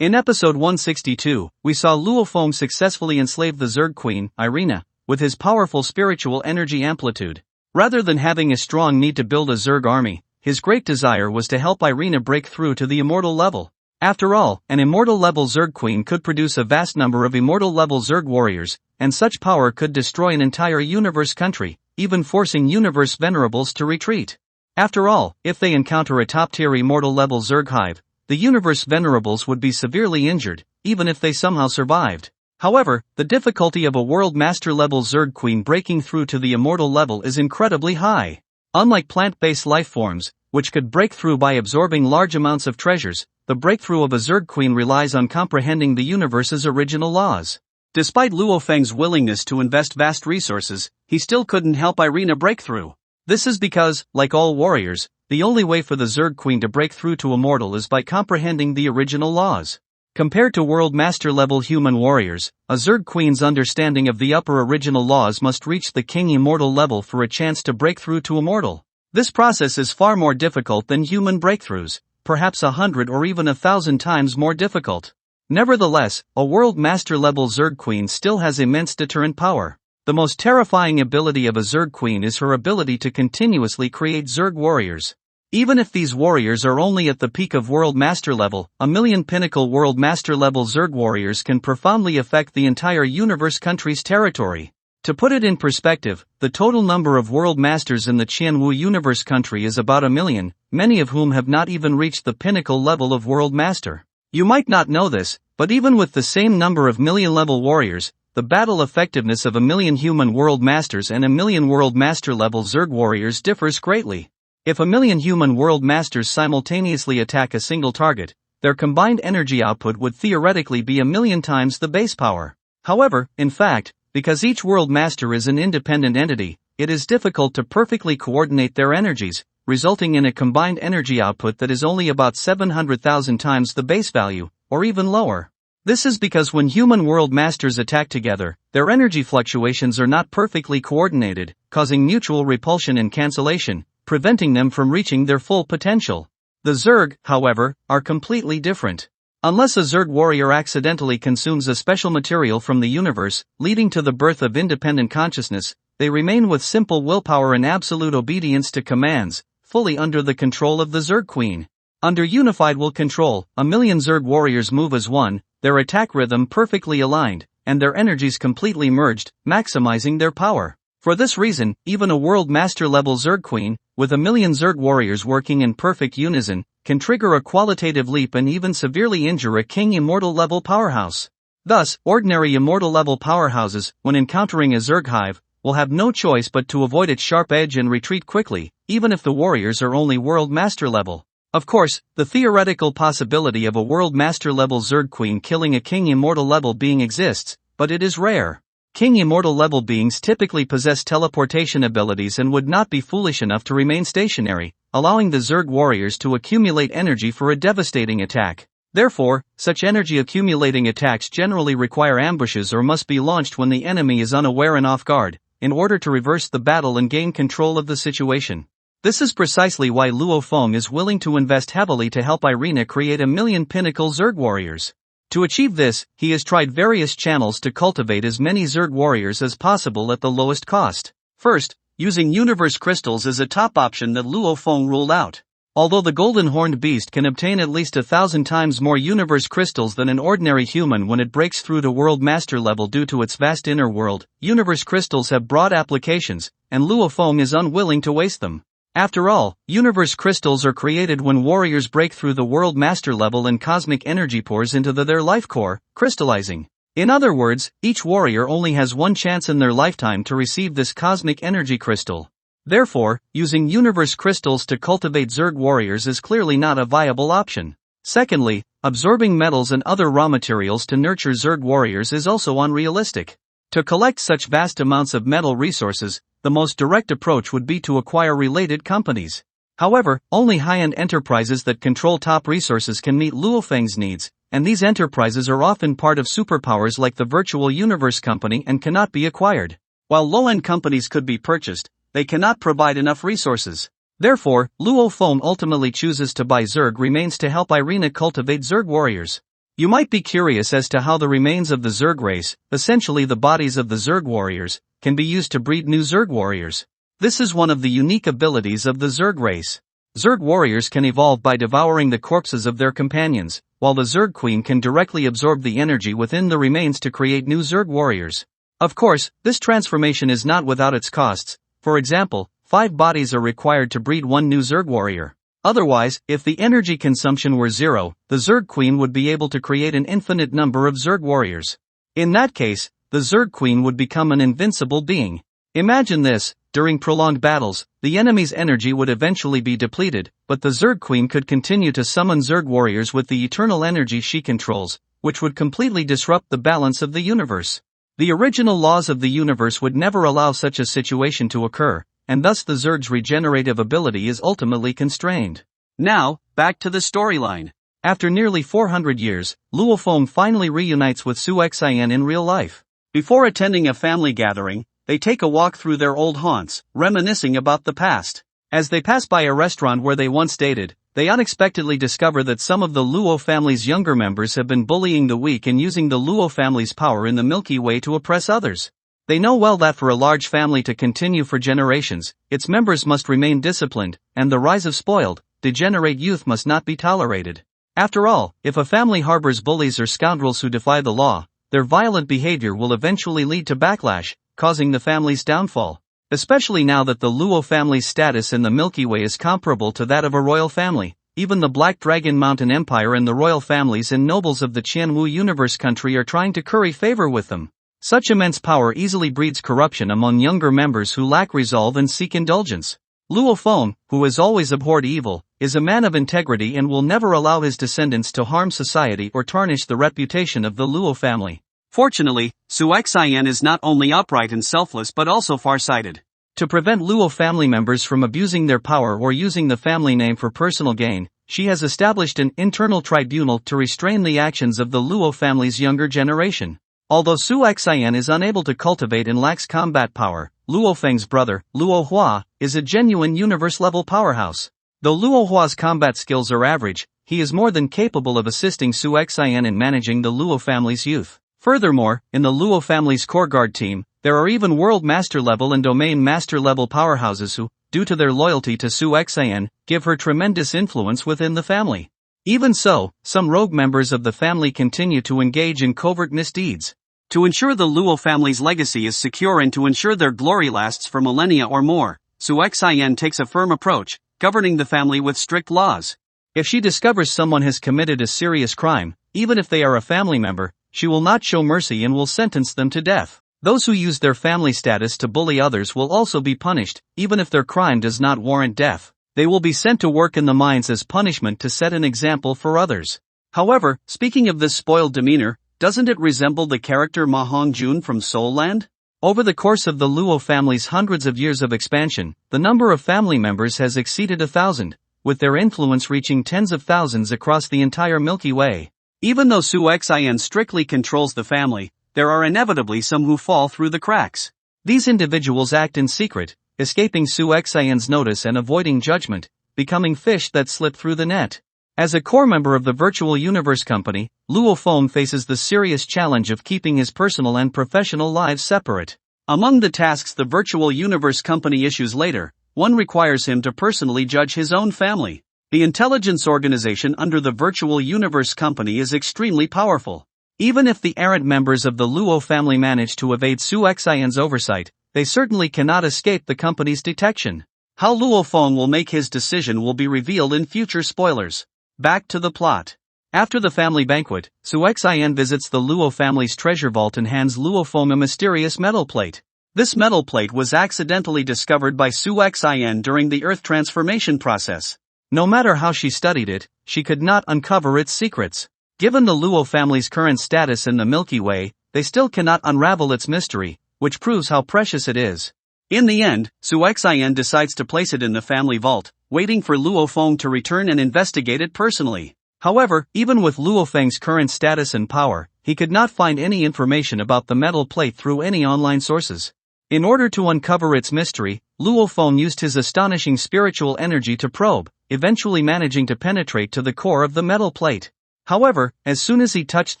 In episode 162, we saw Luo Feng successfully enslave the Zerg Queen, Irina, with his powerful spiritual energy amplitude. Rather than having a strong need to build a Zerg army, his great desire was to help Irina break through to the immortal level. After all, an immortal-level Zerg Queen could produce a vast number of immortal-level Zerg warriors, and such power could destroy an entire universe country, even forcing universe venerables to retreat. After all, if they encounter a top-tier immortal-level Zerg hive, the universe venerables would be severely injured, even if they somehow survived. However, the difficulty of a World Master-level Zerg Queen breaking through to the immortal level is incredibly high. Unlike plant-based life forms, which could break through by absorbing large amounts of treasures, the breakthrough of a Zerg Queen relies on comprehending the universe's original laws. Despite Luo Feng's willingness to invest vast resources, he still couldn't help Irina break through. This is because, like all warriors, the only way for the Zerg Queen to break through to immortal is by comprehending the original laws. Compared to World Master-level human warriors, a Zerg Queen's understanding of the upper original laws must reach the King Immortal level for a chance to break through to immortal. This process is far more difficult than human breakthroughs, perhaps 100 or even 1,000 times more difficult. Nevertheless, a World Master-level Zerg Queen still has immense deterrent power. The most terrifying ability of a Zerg Queen is her ability to continuously create Zerg warriors. Even if these warriors are only at the peak of World Master level, 1,000,000 pinnacle World Master level Zerg warriors can profoundly affect the entire universe country's territory. To put it in perspective, the total number of World Masters in the Qianwu universe country is about 1,000,000, many of whom have not even reached the pinnacle level of World Master. You might not know this, but even with the same number of million-level warriors, the battle effectiveness of 1,000,000 human World Masters and 1,000,000 World Master-level Zerg warriors differs greatly. If 1,000,000 human World Masters simultaneously attack a single target, their combined energy output would theoretically be 1,000,000 times the base power. However, in fact, because each World Master is an independent entity, it is difficult to perfectly coordinate their energies, resulting in a combined energy output that is only about 700,000 times the base value, or even lower. This is because when human World Masters attack together, their energy fluctuations are not perfectly coordinated, causing mutual repulsion and cancellation, preventing them from reaching their full potential. The Zerg, however, are completely different. Unless a Zerg warrior accidentally consumes a special material from the universe, leading to the birth of independent consciousness, they remain with simple willpower and absolute obedience to commands, fully under the control of the Zerg Queen. Under unified will control, 1,000,000 Zerg warriors move as one, their attack rhythm perfectly aligned, and their energies completely merged, maximizing their power. For this reason, even a World Master-level Zerg Queen, with 1,000,000 Zerg warriors working in perfect unison, can trigger a qualitative leap and even severely injure a King Immortal-level powerhouse. Thus, ordinary Immortal-level powerhouses, when encountering a Zerg hive, will have no choice but to avoid its sharp edge and retreat quickly, even if the warriors are only World Master level. Of course, the theoretical possibility of a World Master level Zerg Queen killing a King Immortal level being exists, but it is rare. King Immortal level beings typically possess teleportation abilities and would not be foolish enough to remain stationary, allowing the Zerg warriors to accumulate energy for a devastating attack. Therefore, such energy-accumulating attacks generally require ambushes or must be launched when the enemy is unaware and off guard, in order to reverse the battle and gain control of the situation. This is precisely why Luo Feng is willing to invest heavily to help Irina create 1,000,000 pinnacle Zerg warriors. To achieve this, he has tried various channels to cultivate as many Zerg warriors as possible at the lowest cost. First, using universe crystals is a top option that Luo Feng ruled out. Although the golden horned beast can obtain at least 1,000 times more universe crystals than an ordinary human when it breaks through to World Master level due to its vast inner world, universe crystals have broad applications, and Luo Feng is unwilling to waste them. After all, universe crystals are created when warriors break through the World Master level and cosmic energy pours into their life core, crystallizing. In other words, each warrior only has one chance in their lifetime to receive this cosmic energy crystal. Therefore, using universe crystals to cultivate Zerg warriors is clearly not a viable option. Secondly, absorbing metals and other raw materials to nurture Zerg warriors is also unrealistic. To collect such vast amounts of metal resources, the most direct approach would be to acquire related companies. However, only high-end enterprises that control top resources can meet Luo Feng's needs, and these enterprises are often part of superpowers like the Virtual Universe Company and cannot be acquired. While low-end companies could be purchased, they cannot provide enough resources. Therefore, Luo Feng ultimately chooses to buy Zerg remains to help Irina cultivate Zerg warriors. You might be curious as to how the remains of the Zerg race, essentially the bodies of the Zerg warriors, can be used to breed new Zerg warriors. This is one of the unique abilities of the Zerg race. Zerg warriors can evolve by devouring the corpses of their companions, while the Zerg Queen can directly absorb the energy within the remains to create new Zerg warriors. Of course, this transformation is not without its costs. For example, 5 bodies are required to breed one new Zerg warrior. Otherwise, if the energy consumption were 0, the Zerg Queen would be able to create an infinite number of Zerg warriors. In that case, the Zerg Queen would become an invincible being. Imagine this: during prolonged battles, the enemy's energy would eventually be depleted, but the Zerg Queen could continue to summon Zerg warriors with the eternal energy she controls, which would completely disrupt the balance of the universe. The original laws of the universe would never allow such a situation to occur, and thus the Zerg's regenerative ability is ultimately constrained. Now, back to the storyline. After nearly 400 years, Luo Feng finally reunites with Su Xian in real life. Before attending a family gathering, they take a walk through their old haunts, reminiscing about the past. As they pass by a restaurant where they once dated, they unexpectedly discover that some of the Luo family's younger members have been bullying the weak and using the Luo family's power in the Milky Way to oppress others. They know well that for a large family to continue for generations, its members must remain disciplined, and the rise of spoiled, degenerate youth must not be tolerated. After all, if a family harbors bullies or scoundrels who defy the law, their violent behavior will eventually lead to backlash, causing the family's downfall. Especially now that the Luo family's status in the Milky Way is comparable to that of a royal family, even the Black Dragon Mountain Empire and the royal families and nobles of the Qianwu Universe country are trying to curry favor with them. Such immense power easily breeds corruption among younger members who lack resolve and seek indulgence. Luo Feng, who has always abhorred evil, is a man of integrity and will never allow his descendants to harm society or tarnish the reputation of the Luo family. Fortunately, Su Xian is not only upright and selfless but also farsighted. To prevent Luo family members from abusing their power or using the family name for personal gain, she has established an internal tribunal to restrain the actions of the Luo family's younger generation. Although Su Xian is unable to cultivate and lacks combat power, Luo Feng's brother, Luo Hua, is a genuine universe-level powerhouse. Though Luo Hua's combat skills are average, he is more than capable of assisting Su Xian in managing the Luo family's youth. Furthermore, in the Luo family's core guard team, there are even World Master level and Domain Master level powerhouses who, due to their loyalty to Su Xian, give her tremendous influence within the family. Even so, some rogue members of the family continue to engage in covert misdeeds. To ensure the Luo family's legacy is secure and to ensure their glory lasts for millennia or more, Su Xian takes a firm approach, governing the family with strict laws. If she discovers someone has committed a serious crime, even if they are a family member, she will not show mercy and will sentence them to death. Those who use their family status to bully others will also be punished, even if their crime does not warrant death. They will be sent to work in the mines as punishment to set an example for others. However, speaking of this spoiled demeanor, doesn't it resemble the character Ma Hongjun from Soul Land? Over the course of the Luo family's hundreds of years of expansion, the number of family members has exceeded 1,000, with their influence reaching tens of thousands across the entire Milky Way. Even though Su Xian strictly controls the family, there are inevitably some who fall through the cracks. These individuals act in secret, escaping Su Xian's notice and avoiding judgment, becoming fish that slip through the net. As a core member of the Virtual Universe Company, Luo Feng faces the serious challenge of keeping his personal and professional lives separate. Among the tasks the Virtual Universe Company issues later, one requires him to personally judge his own family. The intelligence organization under the Virtual Universe Company is extremely powerful. Even if the errant members of the Luo family manage to evade Su Xian's oversight, they certainly cannot escape the company's detection. How Luo Feng will make his decision will be revealed in future spoilers. Back to the plot. After the family banquet, Su Xian visits the Luo family's treasure vault and hands Luo Feng a mysterious metal plate. This metal plate was accidentally discovered by Su Xian during the Earth transformation process. No matter how she studied it, she could not uncover its secrets. Given the Luo family's current status in the Milky Way, they still cannot unravel its mystery, which proves how precious it is. In the end, Su Xian decides to place it in the family vault, waiting for Luo Feng to return and investigate it personally. However, even with Luo Feng's current status and power, he could not find any information about the metal plate through any online sources. In order to uncover its mystery, Luo Feng used his astonishing spiritual energy to probe, eventually managing to penetrate to the core of the metal plate. However, as soon as he touched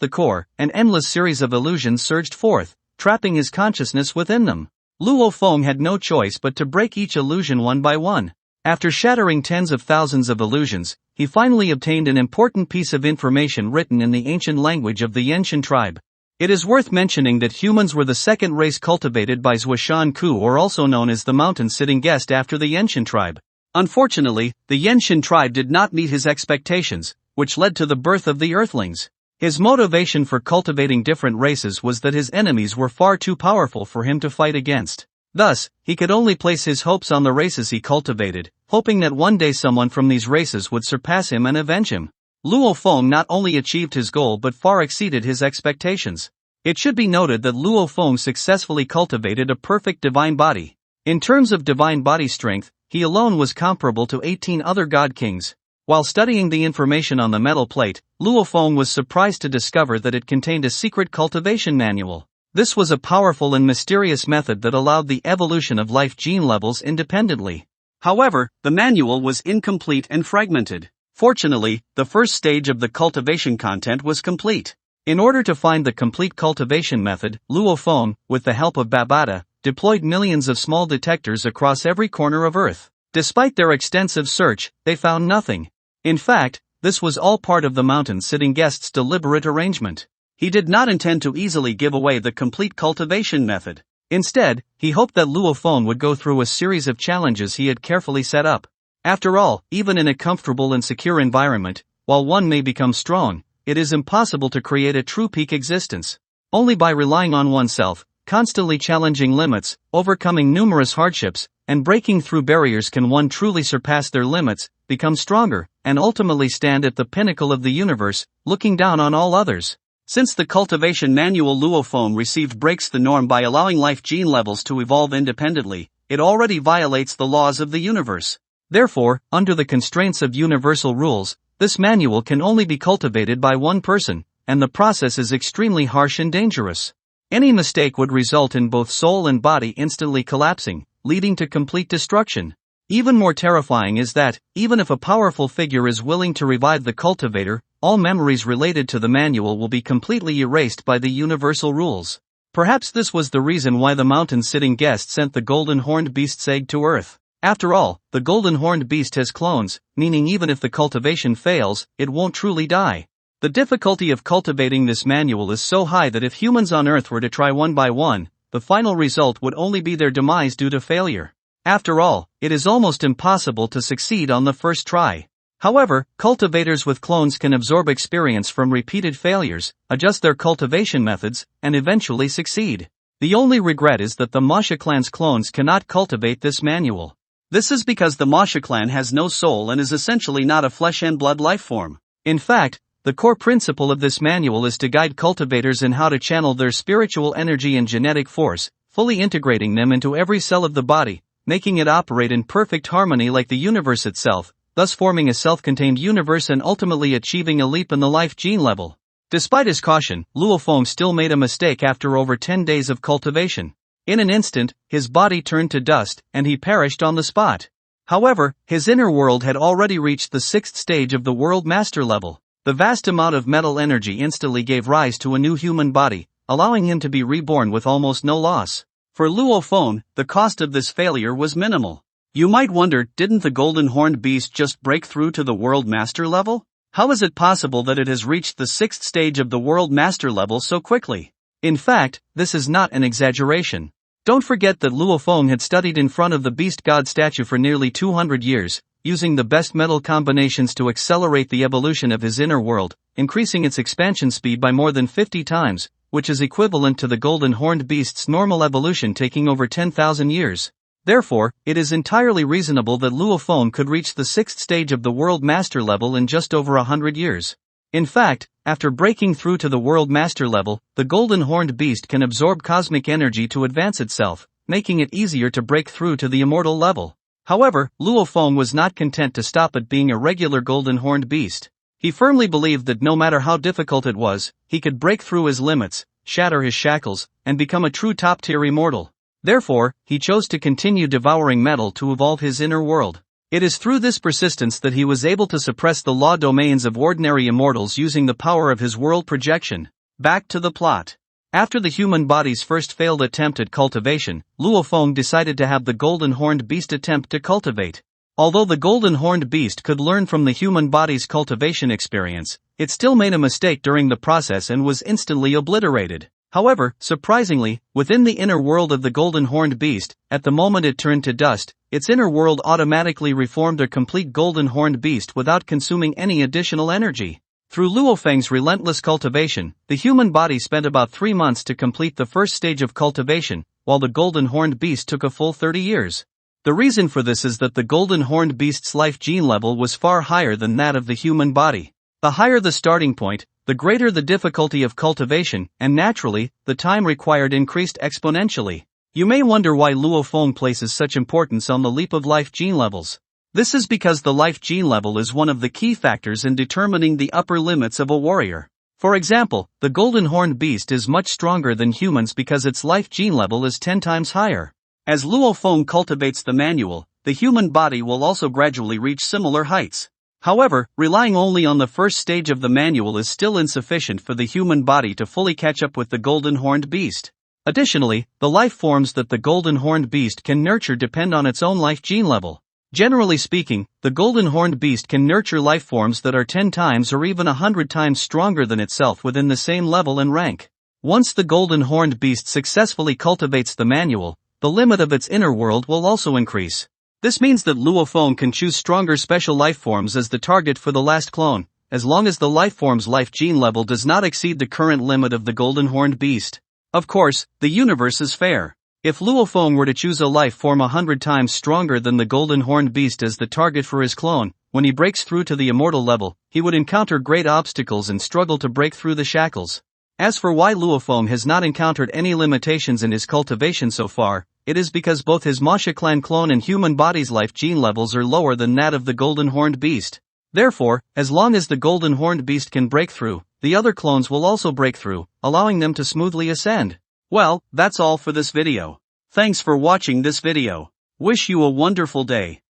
the core, an endless series of illusions surged forth, trapping his consciousness within them. Luo Feng had no choice but to break each illusion one by one. After shattering tens of thousands of illusions, he finally obtained an important piece of information written in the ancient language of the Yenshan tribe. It is worth mentioning that humans were the second race cultivated by Zhuoshan Ku, or also known as the mountain-sitting guest, after the Yenshan tribe. Unfortunately, the Yenshan tribe did not meet his expectations, which led to the birth of the Earthlings. His motivation for cultivating different races was that his enemies were far too powerful for him to fight against. Thus, he could only place his hopes on the races he cultivated, hoping that one day someone from these races would surpass him and avenge him. Luo Feng not only achieved his goal but far exceeded his expectations. It should be noted that Luo Feng successfully cultivated a perfect divine body. In terms of divine body strength, he alone was comparable to 18 other god kings. While studying the information on the metal plate, Luo Feng was surprised to discover that it contained a secret cultivation manual. This was a powerful and mysterious method that allowed the evolution of life gene levels independently. However, the manual was incomplete and fragmented. Fortunately, the first stage of the cultivation content was complete. In order to find the complete cultivation method, Luo Feng, with the help of Babata, deployed millions of small detectors across every corner of Earth. Despite their extensive search, they found nothing. In fact, this was all part of the mountain-sitting guest's deliberate arrangement. He did not intend to easily give away the complete cultivation method. Instead, he hoped that Luo Feng would go through a series of challenges he had carefully set up. After all, even in a comfortable and secure environment, while one may become strong, it is impossible to create a true peak existence. Only by relying on oneself, constantly challenging limits, overcoming numerous hardships, and breaking through barriers can one truly surpass their limits, become stronger, and ultimately stand at the pinnacle of the universe, looking down on all others. Since the cultivation manual Luo Feng received breaks the norm by allowing life gene levels to evolve independently, it already violates the laws of the universe. Therefore, under the constraints of universal rules, this manual can only be cultivated by one person, and the process is extremely harsh and dangerous. Any mistake would result in both soul and body instantly collapsing, leading to complete destruction. Even more terrifying is that, even if a powerful figure is willing to revive the cultivator, all memories related to the manual will be completely erased by the universal rules. Perhaps this was the reason why the mountain-sitting guest sent the golden horned beast's egg to Earth. After all, the golden horned beast has clones, meaning even if the cultivation fails, it won't truly die. The difficulty of cultivating this manual is so high that if humans on Earth were to try one by one, the final result would only be their demise due to failure. After all, it is almost impossible to succeed on the first try. However, cultivators with clones can absorb experience from repeated failures, adjust their cultivation methods, and eventually succeed. The only regret is that the Masha clan's clones cannot cultivate this manual. This is because the Masha clan has no soul and is essentially not a flesh and blood life form. In fact, the core principle of this manual is to guide cultivators in how to channel their spiritual energy and genetic force, fully integrating them into every cell of the body, making it operate in perfect harmony like the universe itself, thus forming a self-contained universe and ultimately achieving a leap in the life gene level. Despite his caution, Luo Feng still made a mistake after over 10 days of cultivation. In an instant, his body turned to dust, and he perished on the spot. However, his inner world had already reached the 6th stage of the World Master level. The vast amount of metal energy instantly gave rise to a new human body, allowing him to be reborn with almost no loss. For Luo Feng, the cost of this failure was minimal. You might wonder, didn't the golden horned beast just break through to the World Master level? How is it possible that it has reached the 6th stage of the World Master level so quickly? In fact, this is not an exaggeration. Don't forget that Luo Feng had studied in front of the beast god statue for nearly 200 years, using the best metal combinations to accelerate the evolution of his inner world, increasing its expansion speed by more than 50 times, which is equivalent to the golden horned beast's normal evolution taking over 10,000 years. Therefore, it is entirely reasonable that Luo Feng could reach the 6th stage of the World Master level in just over 100 years. In fact, after breaking through to the World Master level, the golden horned beast can absorb cosmic energy to advance itself, making it easier to break through to the immortal level. However, Luo Feng was not content to stop at being a regular golden horned beast. He firmly believed that no matter how difficult it was, he could break through his limits, shatter his shackles, and become a true top-tier immortal. Therefore, he chose to continue devouring metal to evolve his inner world. It is through this persistence that he was able to suppress the law domains of ordinary immortals using the power of his world projection. Back to the plot. After the human body's first failed attempt at cultivation, Luo Feng decided to have the golden horned beast attempt to cultivate. Although the golden horned beast could learn from the human body's cultivation experience, it still made a mistake during the process and was instantly obliterated. However, surprisingly, within the inner world of the golden horned beast, at the moment it turned to dust, its inner world automatically reformed a complete golden horned beast without consuming any additional energy. Through Luo Feng's relentless cultivation, the human body spent about 3 months to complete the first stage of cultivation, while the golden horned beast took a full 30 years. The reason for this is that the golden horned beast's life gene level was far higher than that of the human body. The higher the starting point, the greater the difficulty of cultivation, and naturally, the time required increased exponentially. You may wonder why Luo Feng places such importance on the leap of life gene levels. This is because the life gene level is one of the key factors in determining the upper limits of a warrior. For example, the golden horned beast is much stronger than humans because its life gene level is 10 times higher. As Luo Feng cultivates the manual, the human body will also gradually reach similar heights. However, relying only on the first stage of the manual is still insufficient for the human body to fully catch up with the golden horned beast. Additionally, the life forms that the golden horned beast can nurture depend on its own life gene level. Generally speaking, the golden horned beast can nurture life forms that are 10 times or even 100 times stronger than itself within the same level and rank. Once the golden horned beast successfully cultivates the manual, the limit of its inner world will also increase. This means that Luo Feng can choose stronger special life forms as the target for the last clone, as long as the life form's life gene level does not exceed the current limit of the golden horned beast. Of course, the universe is fair. If Luo Feng were to choose a life form 100 times stronger than the golden horned beast as the target for his clone, when he breaks through to the immortal level, he would encounter great obstacles and struggle to break through the shackles. As for why Luo Feng has not encountered any limitations in his cultivation so far, it is because both his Masha clan clone and human body's life gene levels are lower than that of the golden horned beast. Therefore, as long as the golden horned beast can break through, the other clones will also break through, allowing them to smoothly ascend. Well, that's all for this video. Thanks for watching this video. Wish you a wonderful day.